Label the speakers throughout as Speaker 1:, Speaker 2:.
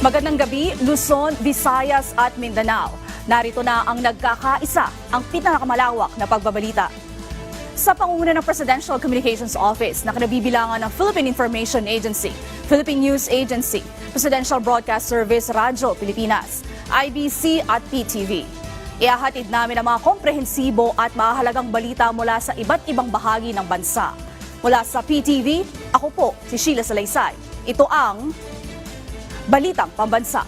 Speaker 1: Magandang gabi, Luzon, Visayas at Mindanao. Narito na ang nagkakaisa, ang pinakamalawak na pagbabalita. Sa pangunguna ng Presidential Communications Office na kinabibilangan ng Philippine Information Agency, Philippine News Agency, Presidential Broadcast Service Radyo Pilipinas, IBC at PTV. Ihahatid namin ang mga komprehensibo at mahalagang balita mula sa iba't ibang bahagi ng bansa. Mula sa PTV, ako po si Sheila Salaysay. Ito ang Balitang Pambansa.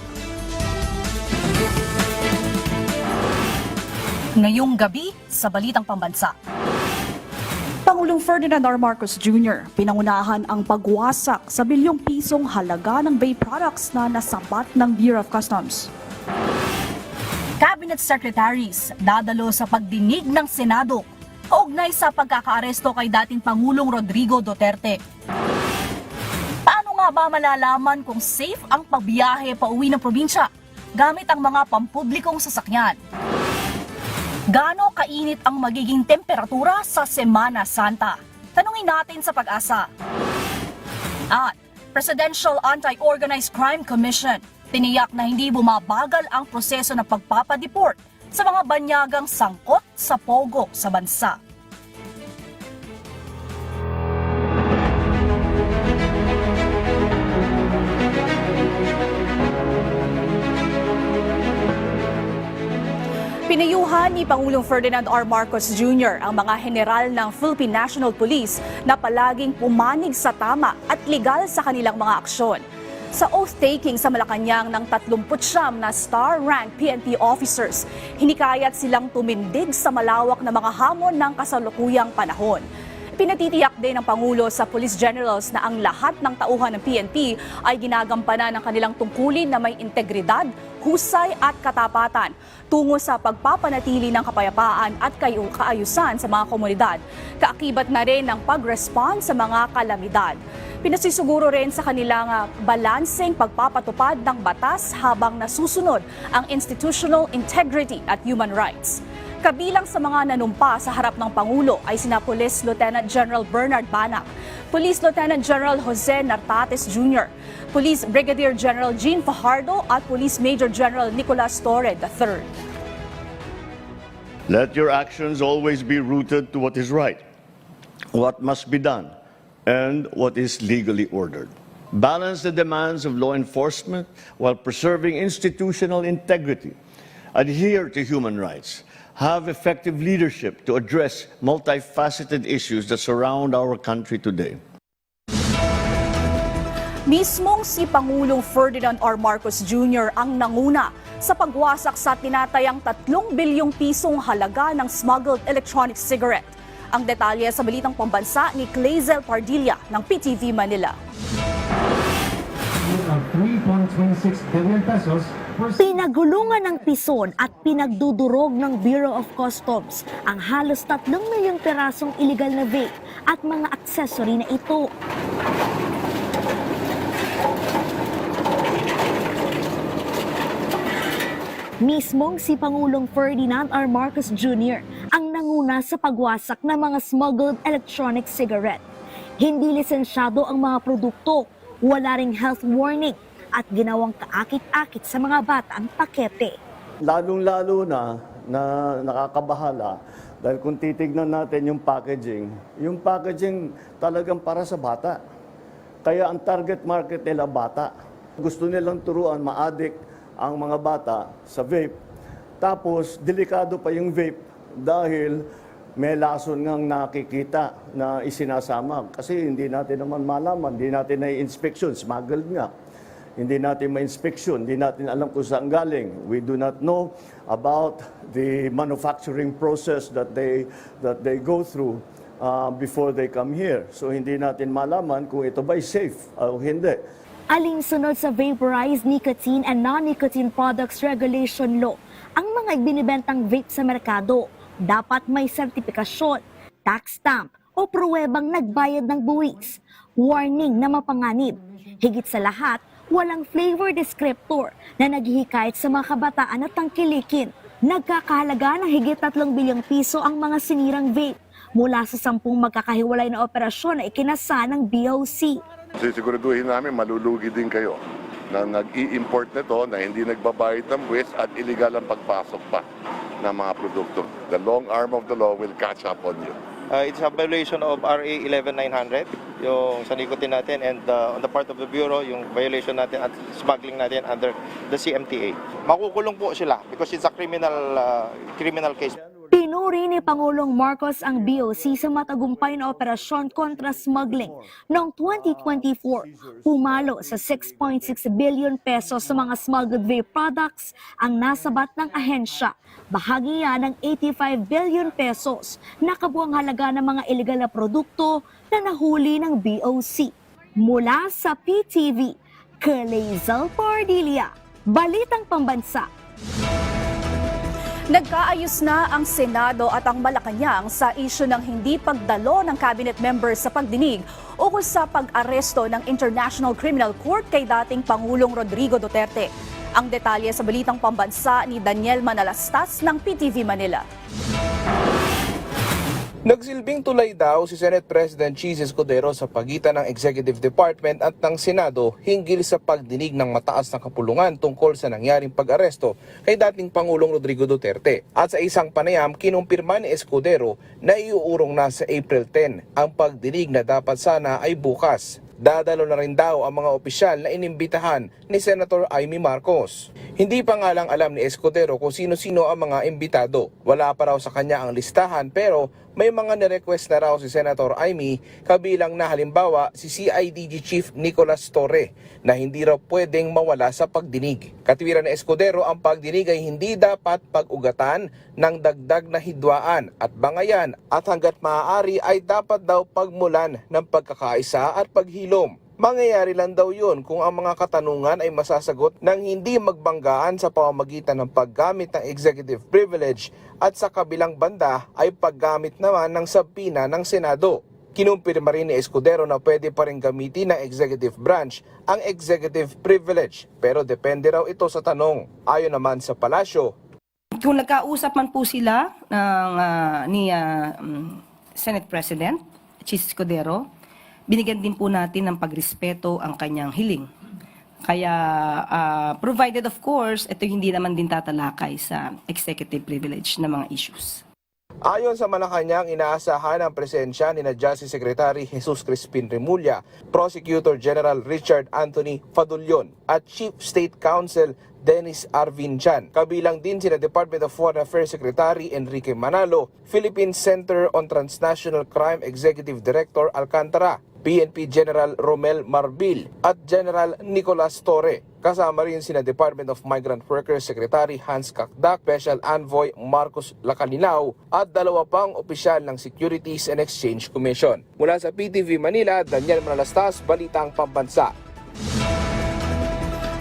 Speaker 1: Ngayong gabi sa Balitang Pambansa. Pangulong Ferdinand R. Marcos Jr. pinangunahan ang pagwasak sa bilyong pisong halaga ng vape products na nasabat ng Bureau of Customs. Cabinet Secretaries dadalo sa pagdinig ng Senado kaugnay sa pagkakaaresto kay dating Pangulong Rodrigo Duterte. Paano nga ba malalaman kung safe ang pagbiyahe pauwi ng probinsya gamit ang mga pampublikong sasakyan? Gaano kainit ang magiging temperatura sa Semana Santa? Tanungin natin sa Pag-asa. At Presidential Anti-Organized Crime Commission tiniyak na hindi bumabagal ang proseso ng pagpapadeport sa mga banyagang sangkot sa pogo sa bansa. Pinayuhan ni Pangulong Ferdinand R. Marcos Jr. ang mga general ng Philippine National Police na palaging pumanig sa tama at legal sa kanilang mga aksyon. Sa oath-taking sa Malacanang ng 39 na star-rank PNP officers, hinikayat silang tumindig sa malawak na mga hamon ng kasalukuyang panahon. Pinatitiyak din ng Pangulo sa Police Generals na ang lahat ng tauhan ng PNP ay ginagampanan ng kanilang tungkulin na may integridad, husay at katapatan tungo sa pagpapanatili ng kapayapaan at kaayusan sa mga komunidad. Kaakibat na rin ng pag-respond sa mga kalamidad. Pinasisiguro rin sa kanilang balanseng pagpapatupad ng batas habang nasusunod ang institutional integrity at human rights. Kabilang sa mga nanumpa sa harap ng Pangulo ay sina Police Lieutenant General Bernard Banac, Police Lieutenant General Jose Nartates Jr., Police Brigadier General Jean Fajardo at Police Major General Nicolas Torre III.
Speaker 2: Let your actions always be rooted to what is right, what must be done, and what is legally ordered. Balance the demands of law enforcement while preserving institutional integrity. Adhere to human rights. Have effective leadership to address multifaceted issues that surround our country today.
Speaker 1: Mismong si Pangulong Ferdinand R. Marcos Jr. ang nanguna sa pagwasak sa tinatayang 3 bilyong pisong halaga ng smuggled electronic cigarette. Ang detalye sa Balitang Pambansa ni Clazel Pardilla ng PTV Manila.
Speaker 3: 3.26 billion pesos.
Speaker 4: Pinagulungan ng pison at pinagdudurog ng Bureau of Customs ang halos 3 milyong pirasong illegal na vape at mga accessory na ito. Mismong si Pangulong Ferdinand R. Marcos Jr. ang nanguna sa pagwasak ng mga smuggled electronic cigarette. Hindi lisensyado ang mga produkto, wala ring health warning at ginawang kaakit-akit sa mga bata ang pakete.
Speaker 2: Lalong-lalo na nakakabahala dahil kung titignan natin yung packaging talagang para sa bata. Kaya ang target market nila bata. Gusto nilang turuan ma-addict ang mga bata sa vape. Tapos delikado pa yung vape dahil may lason ngang nakikita na isinasama. Kasi hindi natin naman malaman, hindi natin na-inspection, smuggled nga. Hindi natin ma-inspection, hindi natin alam kung saan galing. We do not know about the manufacturing process that they go through before they come here. So hindi natin malaman kung ito ba'y safe o hindi.
Speaker 4: Alinsunod sa Vaporized Nicotine and Non-Nicotine Products Regulation Law, ang mga ibinibentang vape sa merkado dapat may sertifikasyon, tax stamp o pruwebang nagbayad ng buwis. Warning na mapanganib. Higit sa lahat, walang flavor descriptor na naghihikayat sa mga kabataan at tangkilikin. Nagkakahalaga ng higit 3 bilyong piso ang mga sinirang vape mula sa 10 magkakahiwalay na operasyon na ikinasa ng BOC.
Speaker 5: Sisiguraduhin namin malulugi din kayo na nag-i-import nito na hindi nagbabayad ng buwis at illegal ang pagpasok pa ng mga produkto. The long arm of the law will catch up on you.
Speaker 6: It's a violation of RA 11900, yung sa nicotine natin, and on the part of the Bureau, yung violation natin at smuggling natin under the CMTA. Makukulong po sila because it's a criminal case.
Speaker 4: Pinuri ni Pangulong Marcos ang BOC sa matagumpay na operasyon kontra smuggling noong 2024. Pumalo sa 6.6 billion pesos sa mga smuggled vape products ang nasabat ng ahensya. Bahagi yan ng 85 billion pesos na kabuang halaga ng mga illegal na produkto na nahuli ng BOC. Mula sa PTV, Kalezel Pardilia, Balitang Pambansa.
Speaker 1: Nagkaayos na ang Senado at ang Malacanang sa isyu ng hindi pagdalo ng cabinet members sa pagdinig ukol sa pag-aresto ng International Criminal Court kay dating Pangulong Rodrigo Duterte. Ang detalye sa Balitang Pambansa ni Daniel Manalastas ng PTV Manila.
Speaker 7: Nagsilbing tulay daw si Senate President Chis Escudero sa pagitan ng Executive Department at ng Senado hinggil sa pagdinig ng mataas na kapulungan tungkol sa nangyaring pag-aresto kay dating Pangulong Rodrigo Duterte. At sa isang panayam, kinumpirma ni Escudero na iuurong na sa April 10 ang pagdinig na dapat sana ay bukas. Dadalo na rin daw ang mga opisyal na inimbitahan ni Senator Amy Marcos. Hindi pa nga lang alam ni Escudero kung sino-sino ang mga imbitado. Wala pa raw sa kanya ang listahan pero may mga nirequest na raw si Senator Amy, kabilang na halimbawa si CIDG Chief Nicolas Torre na hindi raw pwedeng mawala sa pagdinig. Katwiran ni Escudero, ang pagdinig ay hindi dapat pag-ugatan ng dagdag na hidwaan at bangayan at hanggat maaari ay dapat daw pagmulan ng pagkakaisa at paghilom. Mangyayari lang daw yun kung ang mga katanungan ay masasagot ng hindi magbanggaan sa pamamagitan ng paggamit ng executive privilege at sa kabilang banda ay paggamit naman ng sabina ng Senado. Kinumpirma rin ni Escudero na pwede pa rin gamitin ng executive branch ang executive privilege pero depende raw ito sa tanong. Ayon naman sa palasyo,
Speaker 8: kung nagkausap man po sila ni Senate President Chis Escudero, binigyan din po natin ng pagrespeto ang kanyang hiling. Kaya provided of course, ito hindi naman din tatalakay sa executive privilege na mga issues.
Speaker 7: ayon sa Malacanang, inaasahan ang presensya ni Justice Secretary Jesus Crispin Remulla, Prosecutor General Richard Anthony Fadulion at Chief State Counsel Dennis Arvin Chan. Kabilang din sina Department of Foreign Affairs Secretary Enrique Manalo, Philippine Center on Transnational Crime Executive Director Alcantara, PNP General Romel Marbil at General Nicolas Torre. Kasama rin sina Department of Migrant Workers Secretary Hans Kakdak, Special Envoy Marcos Lacalinao at dalawa pang opisyal ng Securities and Exchange Commission. Mula sa PTV Manila, Daniel Manalastas, Balitang Pambansa.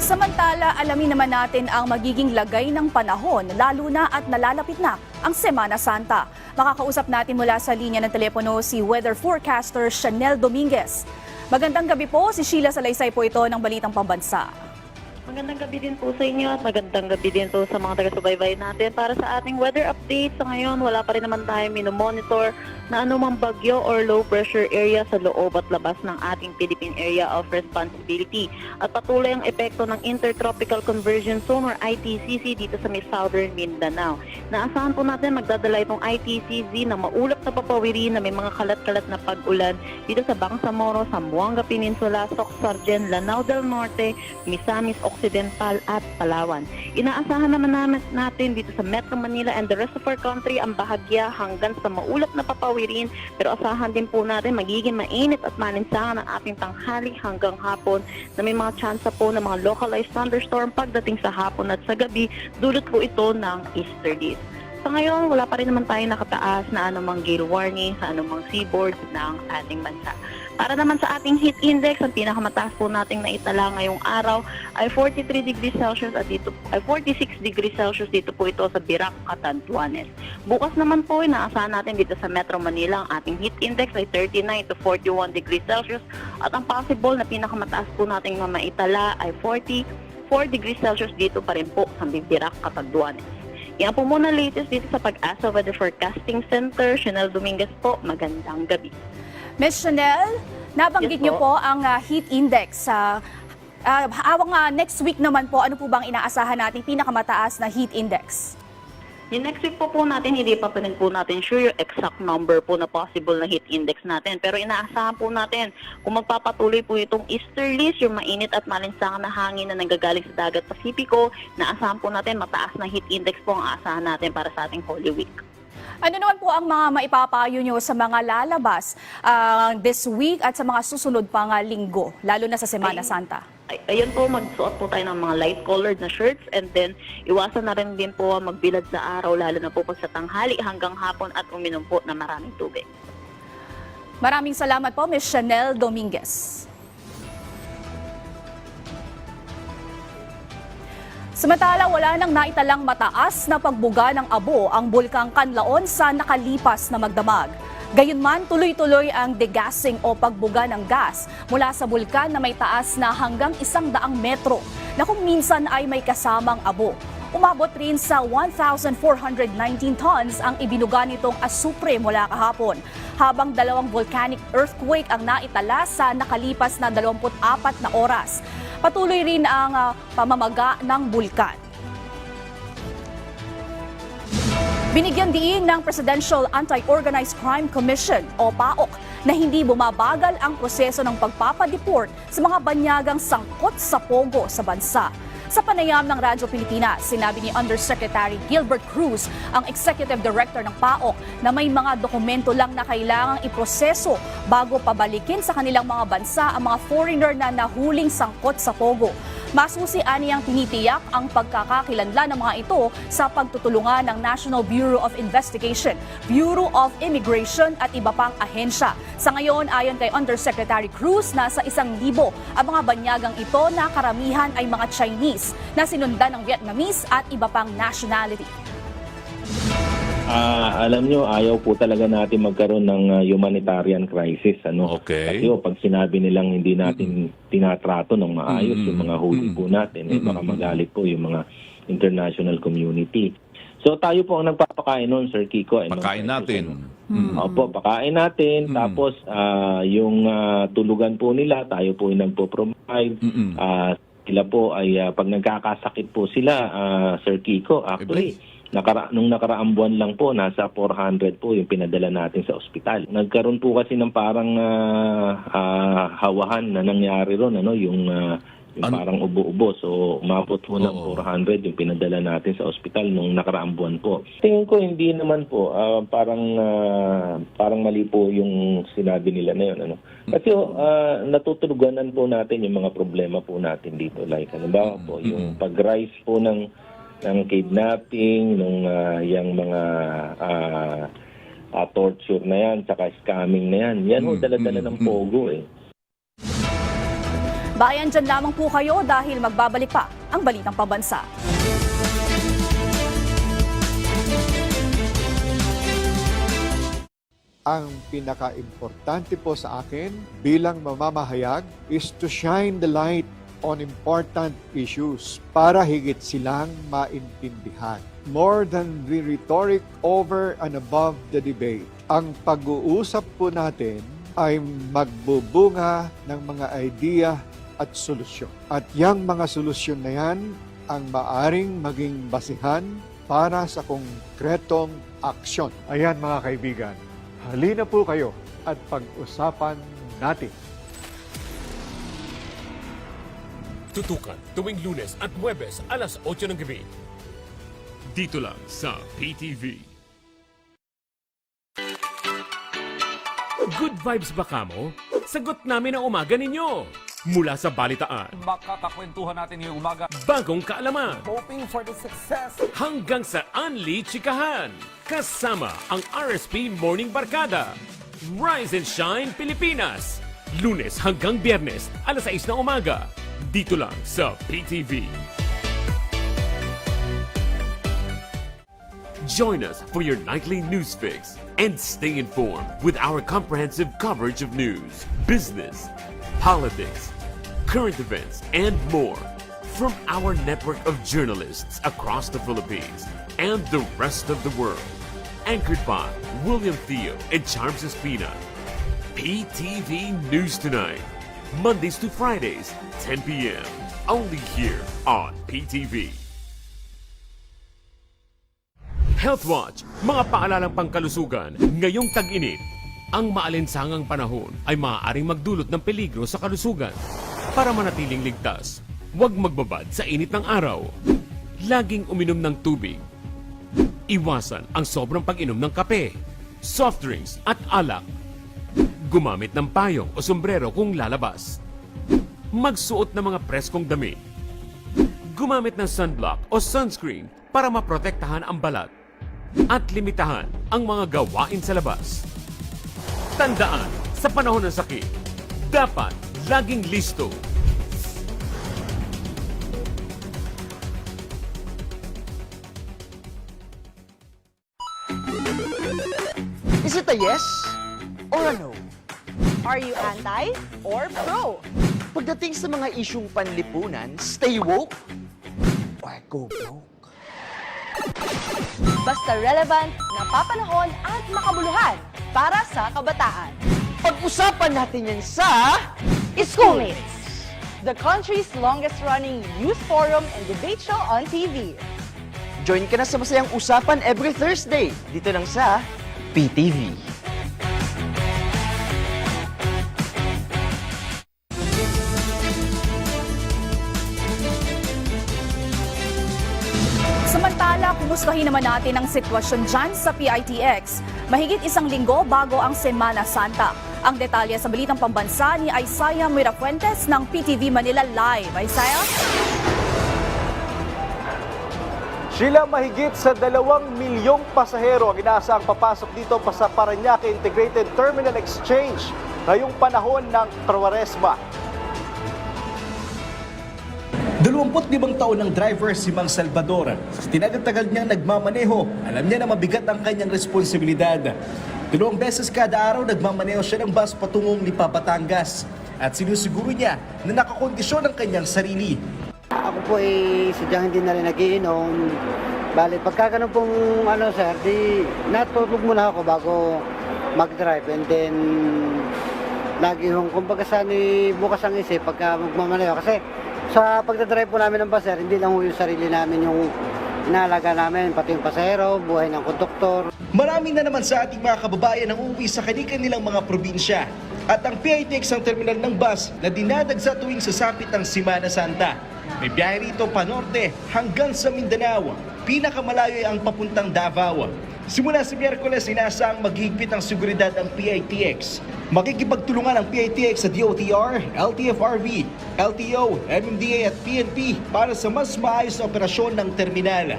Speaker 1: Samantala, alamin naman natin ang magiging lagay ng panahon, lalo na at nalalapit na ang Semana Santa. Makakausap natin mula sa linya ng telepono si weather forecaster Chanel Dominguez. Magandang gabi po, si Sheila Salaysay po ito ng Balitang Pambansa.
Speaker 9: Magandang gabi din po sa inyo at magandang gabi din po sa mga taga-subaybay natin. Para sa ating weather update sa ngayon, wala pa rin naman tayo minomonitor na anumang bagyo or low pressure area sa loob at labas ng ating Philippine Area of Responsibility. At patuloy ang epekto ng Intertropical Convergence Zone or ITCZ dito sa may southern Mindanao. Naasahan po natin magdadala itong ITCZ ng maulap na papawirin na may mga kalat-kalat na pag-ulan dito sa Bangsamoro, Zamboanga Peninsula, Soc-Sargen, Lanao del Norte, Misamis Occidental at Palawan. Inaasahan naman natin dito sa Metro Manila and the rest of our country ang bahagya hanggang sa maulap na papawirin, pero asahan din po natin magiging mainit at malinsangan ang ating tanghali hanggang hapon na may mga tsansa po ng mga localized thunderstorm pagdating sa hapon at sa gabi, dulot po ito ng easterlies. Sa ngayon, wala pa rin naman tayo nakataas na anumang gale warning sa anumang seaboard ng ating bansa. Para naman sa ating heat index, ang pinakamataas po nating naitala ngayong araw ay 43 degrees Celsius at dito ay 46 degrees Celsius dito po ito sa Birac, Catanduanes. Bukas naman po, inaasahan natin dito sa Metro Manila ang ating heat index ay 39 to 41 degrees Celsius at ang possible na pinakamataas po nating maitala ay 44 degrees Celsius dito pa rin po sa Birac, Catanduanes. Yan po muna latest dito sa Pag-asa Weather Forecasting Center. Chanel Dominguez po, magandang gabi.
Speaker 1: Ms. Chanel, nabanggit
Speaker 2: Yes
Speaker 1: niyo
Speaker 2: po.
Speaker 1: po ang heat index. Next week naman po, ano po bang inaasahan nating pinakamataas na heat index?
Speaker 9: Yung next week po natin, hindi pa rin po natin sure yung exact number po na possible na heat index natin. Pero inaasahan po natin, kung magpapatuloy po itong easterlies, yung mainit at malinsangan na hangin na nanggagaling sa dagat Pasipiko, naasahan po natin mataas na heat index po ang aasahan natin para sa ating Holy Week.
Speaker 1: Ano naman po ang mga maipapayo nyo sa mga lalabas this week at sa mga susunod pang linggo, lalo na sa Semana Santa?
Speaker 9: Ayun po, magsuot po tayo ng mga light-colored na shirts and then iwasan na rin din po magbilad sa araw, lalo na po pag sa tanghali hanggang hapon at uminom po na maraming tubig.
Speaker 1: Maraming salamat po, Ms. Chanel Dominguez. Samantala, wala nang naitalang mataas na pagbuga ng abo ang bulkang Kanlaon sa nakalipas na magdamag. Gayunman, tuloy-tuloy ang degassing o pagbuga ng gas mula sa bulkan na may taas na hanggang 100 metro na kung minsan ay may kasamang abo. Umabot rin sa 1,419 tons ang ibinuga nitong asupre mula kahapon, habang 2 volcanic earthquake ang naitala sa nakalipas na 24 na oras. Patuloy rin ang pamamaga ng bulkan. Binigyan diin ng Presidential Anti-Organized Crime Commission o PAOK na hindi bumabagal ang proseso ng pagpapadeport sa mga banyagang sangkot sa pogo sa bansa. Sa panayam ng Radyo Pilipinas, sinabi ni Undersecretary Gilbert Cruz, ang Executive Director ng PAOK, na may mga dokumento lang na kailangang iproseso bago pabalikin sa kanilang mga bansa ang mga foreigner na nahuling sangkot sa pogo. Masusi aniyang tinitiyak ang pagkakakilanlan ng mga ito sa pagtutulungan ng National Bureau of Investigation, Bureau of Immigration at iba pang ahensya. Sa ngayon, ayon kay Undersecretary Cruz, nasa 1,000 ang mga banyagang ito na karamihan ay mga Chinese na sinundan ng Vietnamese at iba pang nationality.
Speaker 10: Alam nyo, ayaw po talaga natin magkaroon ng humanitarian crisis.
Speaker 11: Okay.
Speaker 10: Kasi pag sinabi nilang hindi natin tinatrato ng maayos yung mga huli po natin, baka magalit po yung mga international community. So tayo po ang nagpapakain nun, Sir Kiko.
Speaker 11: Pakain natin.
Speaker 10: Opo, pakain natin. Tapos yung tulugan po nila, tayo po yung nagpo-provide. Sila po ay pag nagkakasakit po sila, Sir Kiko, actually, nung nakaraang buwan lang po, nasa 400 po yung pinadala natin sa ospital. Nagkaroon po kasi ng parang hawahan na nangyari ron, yung parang ubo-ubo. So, umabot po ng 400 yung pinadala natin sa ospital nung nakaraang buwan po. Tingin ko hindi naman po, parang mali po yung sinabi nila na yun. Kasi natutuluganan po natin yung mga problema po natin dito. Like, po, yung pag-rise po ng kidnapping, nung yung mga torture na yan, saka scamming na yan. Yan ho, dala-dala ng pogo eh.
Speaker 1: Bayan, dyan lamang po kayo dahil magbabalik pa ang Balitang Pambansa.
Speaker 12: Ang pinaka-importante po sa akin bilang mamamahayag is to shine the light on important issues para higit silang maintindihan. More than the rhetoric over and above the debate, ang pag-uusap po natin ay magbubunga ng mga idea at solusyon. At yang mga solusyon na yan ang maaring maging basihan para sa konkretong aksyon. Ayan mga kaibigan, halina po kayo at pag-usapan natin.
Speaker 13: Tutukan tuwing Lunes at Huwebes alas 8 ng gabi. Dito lang sa PTV. Good vibes ba kamo? Sagot namin ang umaga ninyo. Mula sa balitaan,
Speaker 14: makakakwentuhan natin ngayong umaga.
Speaker 13: bagong kaalaman,
Speaker 14: Hoping for the success.
Speaker 13: hanggang sa Unli Chikahan. Kasama ang RSP Morning Barkada. Rise and Shine Pilipinas. Lunes hanggang Biyernes, alas 6 ng umaga. Dito lang sa PTV. Join us for your nightly news fix and stay informed with our comprehensive coverage of news, business, politics, current events, and more from our network of journalists across the Philippines and the rest of the world. Anchored by William Theo and Charms Espina. PTV News Tonight. Mondays to Fridays, 10 p.m. Only here on PTV. Health Watch, mga paalalang pangkalusugan ngayong tag-init. Ang maalinsangang panahon ay maaaring magdulot ng peligro sa kalusugan. Para manatiling ligtas, huwag magbabad sa init ng araw. Laging uminom ng tubig. Iwasan ang sobrang pag-inom ng kape, soft drinks at alak. Gumamit ng payong o sombrero kung lalabas. Magsuot ng mga preskong damit. Gumamit ng sunblock o sunscreen para maprotektahan ang balat. At limitahan ang mga gawain sa labas. Tandaan, sa panahon ng sakit, dapat laging listo.
Speaker 11: Is it a yes or a no?
Speaker 1: Are you anti or pro?
Speaker 11: Pagdating sa mga isyung panlipunan, stay woke or go broke?
Speaker 1: Basta relevant, napapanahon at makabuluhan para sa kabataan.
Speaker 11: Pag-usapan natin yan sa
Speaker 1: Schoolmates, the country's longest-running youth forum and debate show on TV.
Speaker 11: Join ka na sa masayang usapan every Thursday dito lang sa PTV.
Speaker 1: Samantala, kumustahin naman natin ang sitwasyon dyan sa PITX. Mahigit isang linggo bago ang Semana Santa. Ang detalye sa Balitang Pambansa ni Isaiah Mirafuentes ng PTV Manila Live. Isaiah?
Speaker 15: Sheila, mahigit sa 2 milyong pasahero ang inaasang papasok dito pa sa Parañaque Integrated Terminal Exchange ngayong panahon ng Quaresma.
Speaker 16: 25 taon ng driver si Mang Salvador. Tinagal-tagal niyang nagmamaneho. Alam niya na mabigat ang kanyang responsibilidad. 2 beses kada araw nagmamaneho siya ng bus patungong Lipa, Batangas. At sinusiguro niya na nakakondisyon ang kanyang sarili.
Speaker 17: Ako po sadyang hindi na rin nagiinom. Bali, pagka ganun pong sir, natutulog muna ako bago mag-drive. And then, lagi kumbaga bukas ang isip pagka magmamaneho. Kasi sa pagdadrive po namin ng bus, sir, hindi lang yung sarili namin yung inaalaga namin, pati yung pasahero, buhay ng konduktor.
Speaker 16: Marami na naman sa ating mga kababayan ang uuwi sa kanilang mga probinsya. At ang PITX ang terminal ng bus na dinadagsa tuwing sasapit ang Semana Santa. May biyahe rito pa norte hanggang sa Mindanao. Pinakamalayo ay ang papuntang Davao. Simula sa Miyerkules, inaasang maghigpit ang seguridad ang PITX. Makikipagtulungan ang PITX sa DOTR, LTFRB, LTO, MMDA at PNP para sa mas maayos na operasyon ng terminal.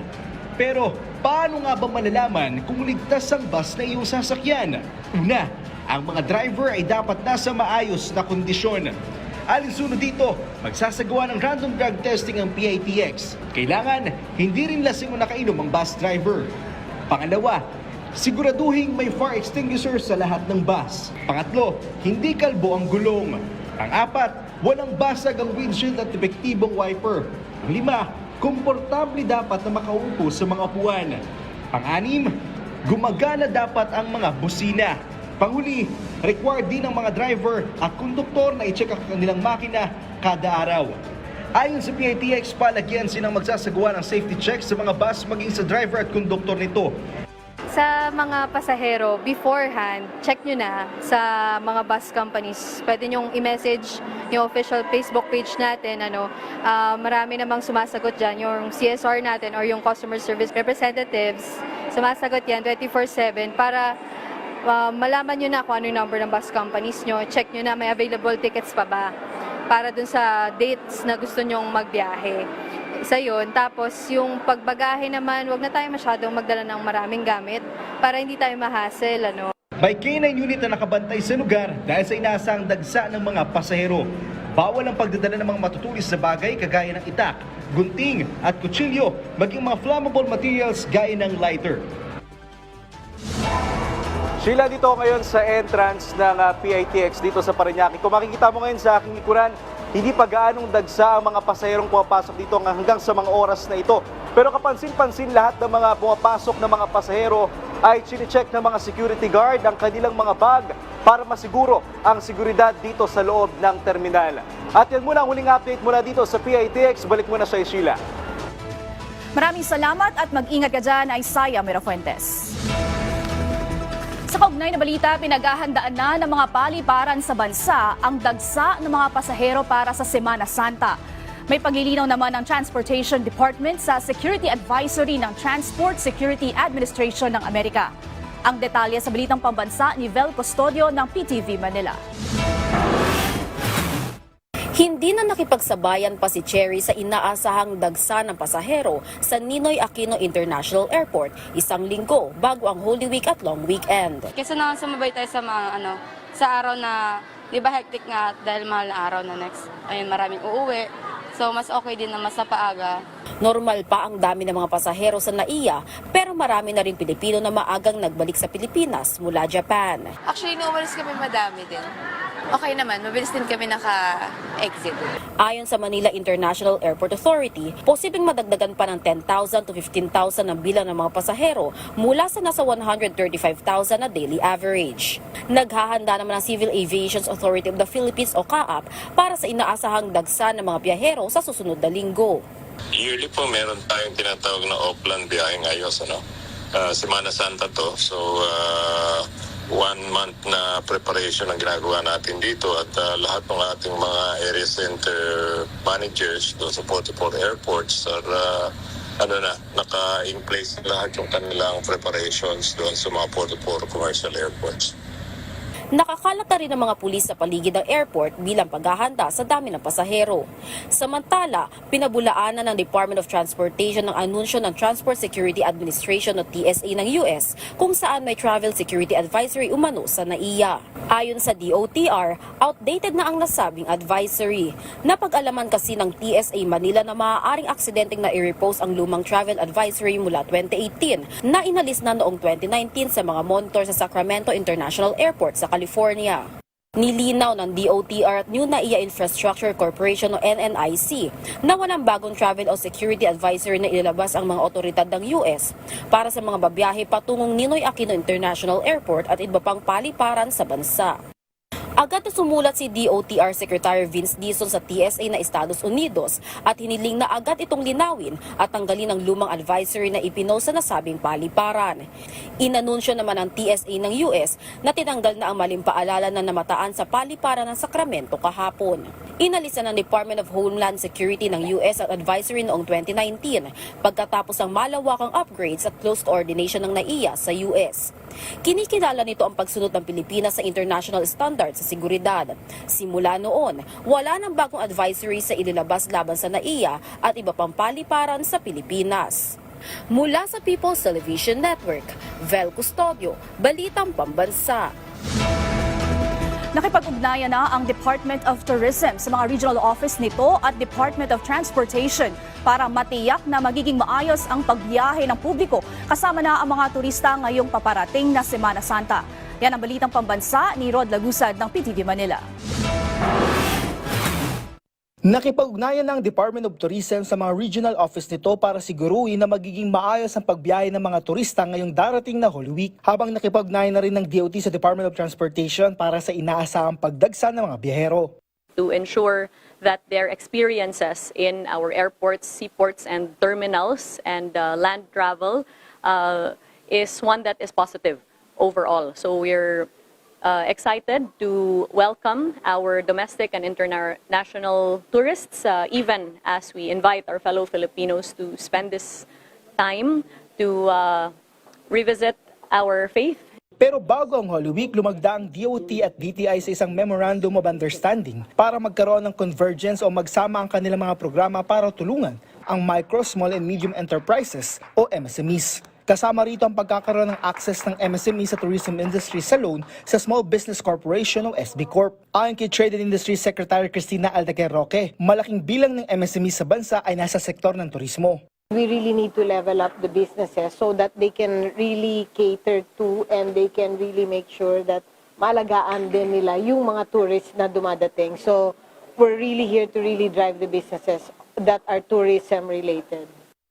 Speaker 16: Pero paano nga ba malalaman kung ligtas ang bus na iyong sasakyan? Una, ang mga driver ay dapat nasa maayos na kondisyon. Alinsunod dito, magsasagawa ng random drug testing ang PITX. Kailangan hindi rin lasing o nakainom ang bus driver. Pangalawa, siguraduhin may fire extinguisher sa lahat ng bus. Pangatlo, hindi kalbo ang gulong. Pang-apat, walang basag ang windshield at epektibong wiper. Pang-lima, komportable dapat na makaupo sa mga upuan. Pang-anim, gumagana dapat ang mga busina. Panghuli, required din ng mga driver at konduktor na i-check ang kanilang makina kada araw. Ayon sa PITX, palagyan silang magsasagawa ng safety check sa mga bus maging sa driver at konduktor nito.
Speaker 18: Sa mga pasahero, beforehand, check nyo na sa mga bus companies. Pwede nyong i-message yung official Facebook page natin. Marami namang sumasagot dyan, yung CSR natin or yung customer service representatives. Sumasagot yan 24/7 para malaman nyo na kung ano yung number ng bus companies nyo. Check nyo na may available tickets pa ba para dun sa dates na gusto nyong magbiyahe. Isa yun. Tapos yung pagbagahe naman, wag na tayo masyadong magdala ng maraming gamit para hindi tayo ma-hassle.
Speaker 16: May K9 unit na nakabantay sa lugar dahil sa inaasang dagsa ng mga pasahero. Bawal ang pagdadala ng mga matutulis na bagay kagaya ng itak, gunting at kutsilyo, maging mga flammable materials gaya ng lighter.
Speaker 15: Sheila, dito ako ngayon sa entrance ng PITX dito sa Parañaque. Kung makikita mo ngayon sa aking likuran, hindi pa gaanong dagsa ang mga pasaherong pumapasok dito hanggang sa mga oras na ito. Pero kapansin-pansin lahat ng mga pumapasok na mga pasahero ay chine-check ng mga security guard ang kanilang mga bag para masiguro ang seguridad dito sa loob ng terminal. At yan muna ang huling update mula dito sa PITX. Balik muna sa Sheila.
Speaker 1: Maraming salamat at mag-ingat ka dyan, Isaiah Mirafuentes. Sa kaugnay na balita, pinaghahandaan na ng mga paliparan sa bansa ang dagsa ng mga pasahero para sa Semana Santa. May paglilinaw naman ng Transportation Department sa Security Advisory ng Transport Security Administration ng Amerika. Ang detalye sa balitang pambansa ni Vel Custodio ng PTV Manila.
Speaker 19: Hindi na nakipagsabayan pa si Cherry sa inaasahang dagsa ng pasahero sa Ninoy Aquino International Airport isang linggo bago ang Holy Week at long weekend.
Speaker 18: Kesa naman sumabay tayo sa mga sa araw na, di ba hectic nga dahil mahal na araw na next, ayun maraming uuwi. So mas okay din na mas napaaga.
Speaker 19: Normal pa ang dami ng mga pasahero sa NAIA pero marami na rin Pilipino na maagang nagbalik sa Pilipinas mula Japan.
Speaker 18: Actually, umalis kami madami din. Okay naman, mabilis din kami naka-exit.
Speaker 19: Ayon sa Manila International Airport Authority, posibleng madagdagan pa ng 10,000 to 15,000 ang bilang ng mga pasahero mula sa nasa 135,000 na daily average. Naghahanda naman ang Civil Aviation Authority of the Philippines o CAAP para sa inaasahang dagsa ng mga biyahero sa susunod na linggo.
Speaker 20: Yearly po meron tayong tinatawag na Oakland biyaheng ayos, Semana Santa to. So 1 month na preparation ang ginagawa natin dito at lahat ng ating mga area center managers doon sa 44 airports are naka-in place lahat yung kanilang preparations doon sa mga 44 commercial airports.
Speaker 19: Nakakalat na rin ang mga pulis sa paligid ng airport bilang paghahanda sa dami ng pasahero. Samantala, pinabulaanan ng Department of Transportation ang anunsyo ng Transport Security Administration o TSA ng US kung saan may travel security advisory umano sa NAIA. Ayon sa DOTR, outdated na ang nasabing advisory. Napag-alaman kasi ng TSA Manila na maaaring aksidenteng na i-repose ang lumang travel advisory mula 2018 na inalis na noong 2019 sa mga monitor sa Sacramento International Airport sa California. Nilinaw ng DOTR at New NAIA Infrastructure Corporation o NNIC na walang bagong travel o security advisory na ilabas ang mga otoridad ng US para sa mga babiyahe patungong Ninoy Aquino International Airport at iba pang paliparan sa bansa. Agad na sumulat si DOTR Secretary Vince Dizon sa TSA na Estados Unidos at hiniling na agad itong linawin at tanggalin ang lumang advisory na ipinost sa nasabing paliparan. Inanunsyo naman ng TSA ng US na tinanggal na ang maling paalala na namataan sa paliparan ng Sacramento kahapon. Inalisan ng Department of Homeland Security ng US at advisory noong 2019 pagkatapos ang malawakang upgrades at close coordination ng NAIA sa US. Kinikilala nito ang pagsunod ng Pilipinas sa international standards sa seguridad. Simula noon, wala nang bagong advisory sa inilabas laban sa NAIA at iba pang paliparan sa Pilipinas. Mula sa People's Television Network, Vel Custodio, Balitang Pambansa.
Speaker 1: Nakipag-ugnayan na ang Department of Tourism sa mga regional office nito at Department of Transportation para matiyak na magiging maayos ang pagbiyahe ng publiko kasama na ang mga turista ngayong paparating na Semana Santa. Yan ang Balitang Pambansa ni Rod Lagusad ng PTV Manila.
Speaker 21: Nakipag-ugnayan ng Department of Tourism sa mga regional office nito para siguruhin na magiging maayos ang pagbiyahe ng mga turista ngayong darating na Holy Week, habang nakipag-ugnayan na rin ng DOT sa Department of Transportation para sa inaasahang pagdagsa ng mga biyahero.
Speaker 22: To ensure that their experiences in our airports, seaports, and terminals and land travel is one that is positive overall. So we're excited to welcome our domestic and international tourists, even as we invite our fellow Filipinos to spend this time to revisit our faith.
Speaker 21: Pero bago ang Holy Week, lumagda ang DOT at DTI sa isang Memorandum of Understanding para magkaroon ng convergence o magsama ang kanilang mga programa para tulungan ang micro, small and medium enterprises o MSMEs. Kasama rito ang pagkakaroon ng access ng MSME sa tourism industry sa loan sa Small Business Corporation o SB Corp. Ayon kay Trade and Industry Secretary Cristina Aldaquer Roque, malaking bilang ng MSME sa bansa ay nasa sektor ng turismo.
Speaker 23: We really need to level up the businesses so that they can really cater to and they can really make sure that malagaan din nila yung mga tourists na dumadating. So we're really here to really drive the businesses that are tourism related.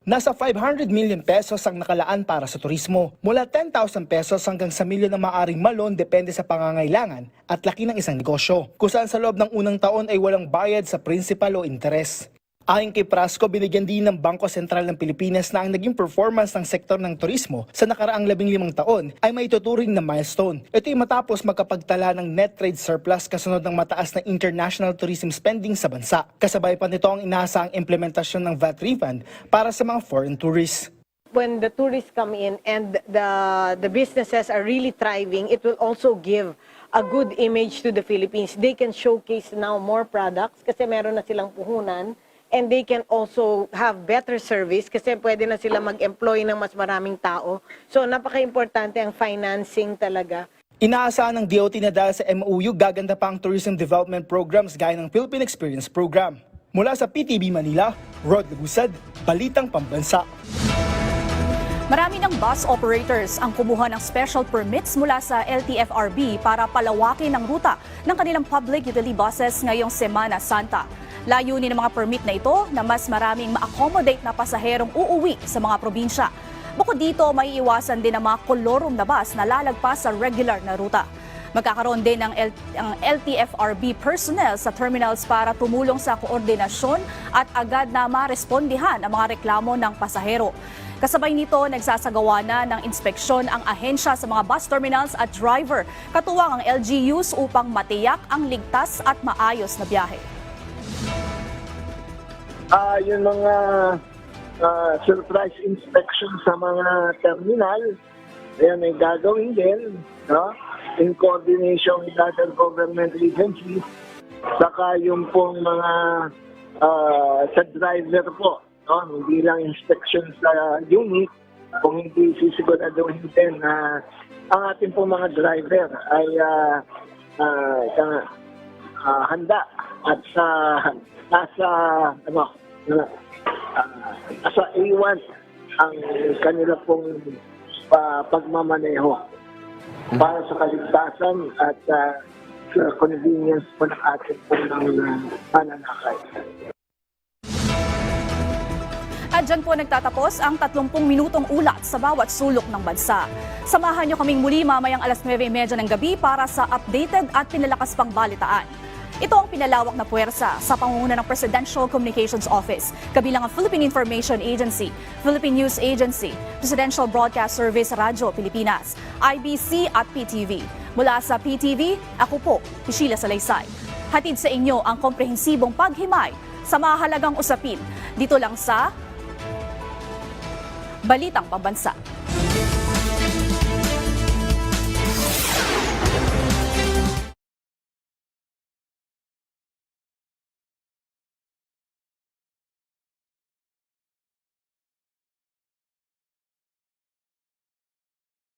Speaker 21: Nasa 500 million pesos ang nakalaan para sa turismo. Mula 10,000 pesos hanggang sa milyon na maaring malon depende sa pangangailangan at laki ng isang negosyo. Kung saan sa loob ng unang taon ay walang bayad sa principal o interes. Ayon kay Prasco, binigyan din ng Bangko Sentral ng Pilipinas na ang naging performance ng sektor ng turismo sa nakaraang 15 taon ay maituturing na milestone. Ito ay matapos magkapagtala ng net trade surplus kasunod ng mataas na international tourism spending sa bansa. Kasabay pa nito ang inaasahang implementasyon ng VAT refund para sa mga foreign tourists.
Speaker 23: When the tourists come in and the businesses are really thriving, it will also give a good image to the Philippines. They can showcase now more products kasi meron na silang puhunan. And they can also have better service kasi pwede na sila mag-employ ng mas maraming tao. So napaka-importante ang financing talaga.
Speaker 21: Inaasahan ng DOT na dahil sa MOU, gaganda pa ang tourism development programs gaya ng Philippine Experience Program. Mula sa PTV Manila, Rod Lagusad, Balitang Pambansa.
Speaker 1: Marami ng bus operators ang kumuha ng special permits mula sa LTFRB para palawakin ang ruta ng kanilang public utility buses ngayong Semana Santa. Layunin ng mga permit na ito na mas maraming ma-accommodate na pasaherong uuwi sa mga probinsya. Bukod dito, may iwasan din ang mga kolorum na bus na lalagpas sa regular na ruta. Magkakaroon din ng LTFRB personnel sa terminals para tumulong sa koordinasyon at agad na marespondihan ang mga reklamo ng pasahero. Kasabay nito, nagsasagawa na ng inspeksyon ang ahensya sa mga bus terminals at driver, katuwang ang LGUs upang matiyak ang ligtas at maayos na biyahe.
Speaker 3: Yung mga surprise inspection sa mga terminal, ayan, may gagawin din, no? In coordination with other government agencies, saka yung pong mga sa driver po, no? Hindi lang inspection sa unit, kung hindi sisiguraduhin din na ang ating pong mga driver ay handa at nasa A1 ang kanila pong pagmamaneho para sa kaligtasan at convenience po ng ating pong mananakay.
Speaker 1: At dyan po nagtatapos ang 30 minutong ulat sa bawat sulok ng bansa. Samahan nyo kaming muli mamayang alas 9:30 ng gabi para sa updated at pinalakas pang balitaan. Ito ang pinalawak na puwersa sa pangunguna ng Presidential Communications Office, kabilang ang Philippine Information Agency, Philippine News Agency, Presidential Broadcast Service Radyo Pilipinas, IBC at PTV. Mula sa PTV, ako po, Sheila Salaysay. Hatid sa inyo ang komprehensibong paghimay sa mahalagang usapin dito lang sa Balitang Pambansa.